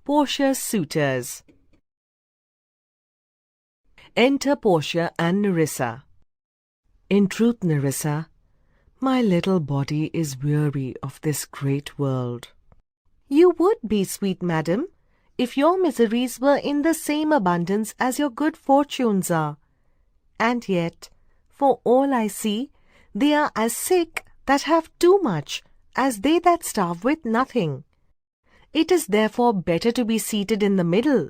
Portia's Suitors. Enter Portia and Nerissa. In truth, Nerissa, my little body is weary of this great world. You would be, sweet madam, if your miseries were in the same abundance as your good fortunes are. And yet, for all I see, they are as sick that have too much as they that starve with nothing. It is therefore better to be seated in the middle.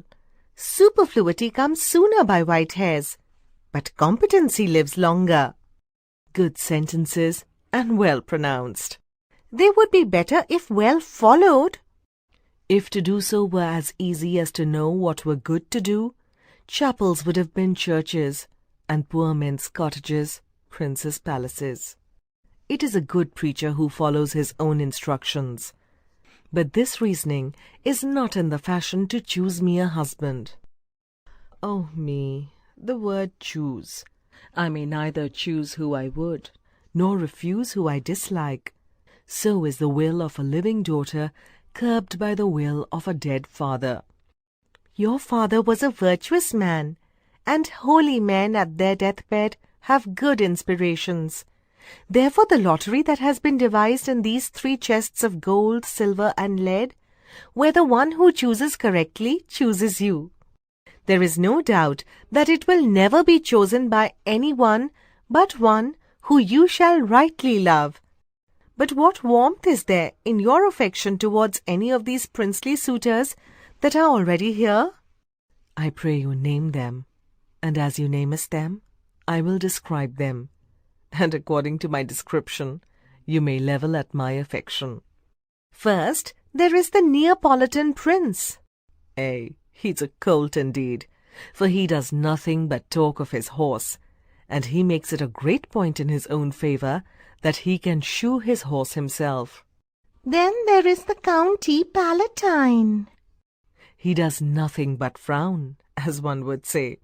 Superfluity comes sooner by white hairs, but competency lives longer. Good sentences and well pronounced. They would be better if well followed. If to do so were as easy as to know what were good to do, chapels would have been churches, and poor men's cottages, princes' palaces. It is a good preacher who follows his own instructions. But this reasoning is not in the fashion to choose me a husband. Oh me, the word choose. I may neither choose who I would, nor refuse who I dislike. So is the will of a living daughter curbed by the will of a dead father. Your father was a virtuous man, and holy men at their deathbed have good inspirations. Therefore the lottery that has been devised in these 3 chests of gold, silver, and lead, where the one who chooses correctly chooses you. There is no doubt that it will never be chosen by any one but one who you shall rightly love. But what warmth is there in your affection towards any of these princely suitors that are already here? I pray you name them, and as you namest them, I will describe them, and according to my description, you may level at my affection. First, there is the Neapolitan prince. He's a colt indeed, for he does nothing but talk of his horse, and he makes it a great point in his own favour that he can shoe his horse himself. Then there is the County Palatine. He does nothing but frown, as one would say.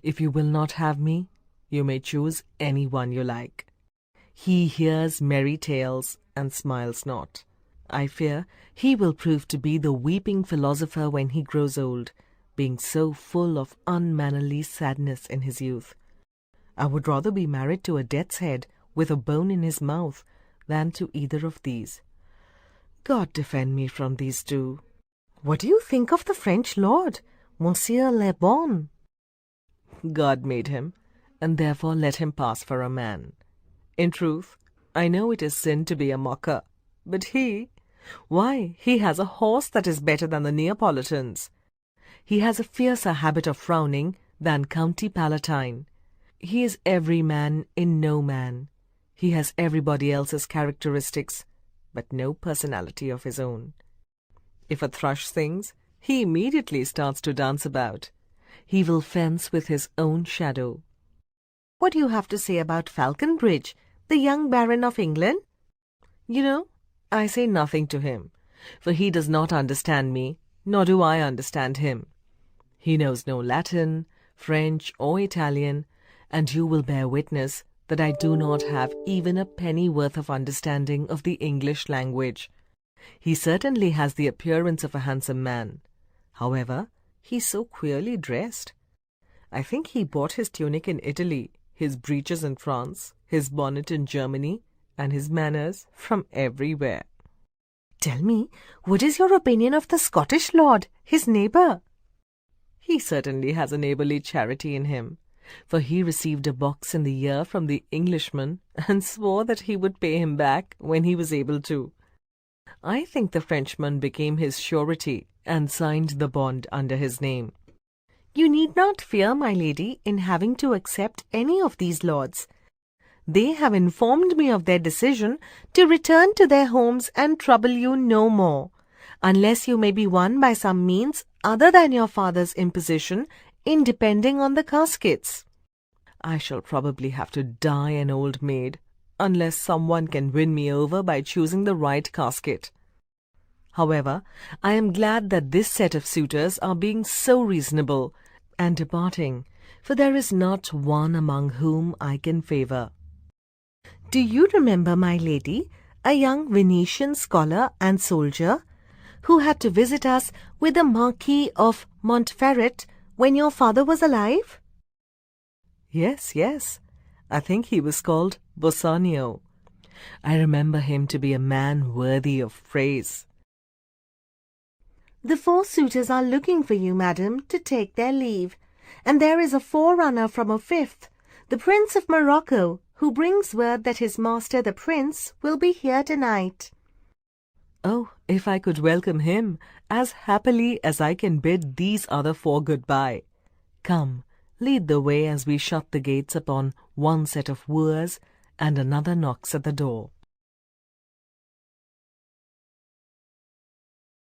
If you will not have me, you may choose any one you like. He hears merry tales and smiles not. I fear he will prove to be the weeping philosopher when he grows old, being so full of unmannerly sadness in his youth. I would rather be married to a death's head with a bone in his mouth than to either of these. God defend me from these 2. What do you think of the French lord, Monsieur Le Bon? God made him, and therefore let him pass for a man. In truth, I know it is sin to be a mocker, but why, he has a horse that is better than the Neapolitans. He has a fiercer habit of frowning than County Palatine. He is every man in no man. He has everybody else's characteristics, but no personality of his own. If a thrush sings, he immediately starts to dance about. He will fence with his own shadow. What do you have to say about Falconbridge, the young Baron of England? You know, I say nothing to him, for he does not understand me, nor do I understand him. He knows no Latin, French, or Italian, and you will bear witness that I do not have even a penny worth of understanding of the English language. He certainly has the appearance of a handsome man. However, he's so queerly dressed. I think he bought his tunic in Italy, his breeches in France, his bonnet in Germany, and his manners from everywhere. Tell me, what is your opinion of the Scottish lord, his neighbour? He certainly has a neighbourly charity in him, for he received a box in the ear from the Englishman and swore that he would pay him back when he was able to. I think the Frenchman became his surety and signed the bond under his name. You need not fear, my lady, in having to accept any of these lords. They have informed me of their decision to return to their homes and trouble you no more, unless you may be won by some means other than your father's imposition in depending on the caskets. I shall probably have to die an old maid, unless someone can win me over by choosing the right casket. However, I am glad that this set of suitors are being so reasonable and departing, for there is not one among whom I can favour. Do you remember, my lady, a young Venetian scholar and soldier, who had to visit us with the Marquis of Montferrat when your father was alive? Yes, yes. I think he was called Bassanio. I remember him to be a man worthy of praise. The 4 suitors are looking for you, madam, to take their leave, and there is a forerunner from a 5th, the Prince of Morocco, who brings word that his master the Prince will be here tonight. Oh, if I could welcome him as happily as I can bid these other 4 goodbye. Come, lead the way as we shut the gates upon one set of wooers, and another knocks at the door.